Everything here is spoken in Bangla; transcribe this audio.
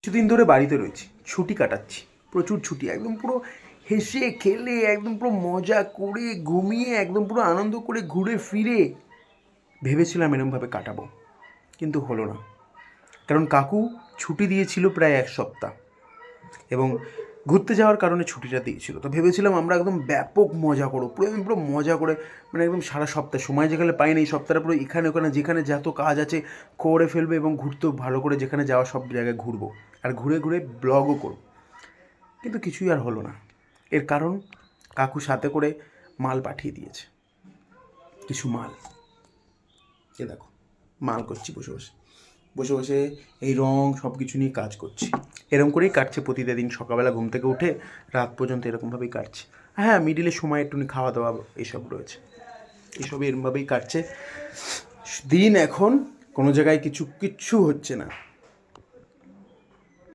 কিছুদিন ধরে বাড়িতে রয়েছি, ছুটি কাটাচ্ছি, প্রচুর ছুটি, একদম পুরো হেসে খেলে একদম পুরো মজা করে ঘুমিয়ে একদম পুরো আনন্দ করে ঘুরে ফিরে ভেবেছিলাম এরমভাবে কাটাবো, কিন্তু হলো না। কারণ কাকু ছুটি দিয়েছিল প্রায় 1 সপ্তাহ, এবং ঘুরতে যাওয়ার কারণে ছুটিটা দিয়েছিল। তো ভেবেছিলাম আমরা একদম ব্যাপক মজা করবো, পুরো মজা করে, মানে একদম সারা সপ্তাহ সময় যেখানে পাই না এই সপ্তাহটা পুরো এখানে ওখানে যেখানে যত কাজ আছে করে ফেলবে, এবং ঘুরতেও ভালো করে যেখানে যাওয়া সব জায়গায় ঘুরবো, আর ঘুরে ঘুরে ব্লগও করবো। কিন্তু কিছুই আর হলো না। এর কারণ কাকু সাথে করে মাল পাঠিয়ে দিয়েছে, কিছু মাল। এ দেখো, মাল করছি বসে বসে বসে বসে এই রং সব কিছু নিয়ে কাজ করছি। এরকম করেই কাটছে প্রতিটা দিন, সকালবেলা ঘুম থেকে উঠে রাত পর্যন্ত এরকমভাবেই কাটছে। হ্যাঁ, মিডিলে সময় একটুখানি খাওয়া দাওয়া এসব রয়েছে, এসব এরমভাবেই কাটছে দিন। এখন কোনো জায়গায় কিচ্ছু হচ্ছে না।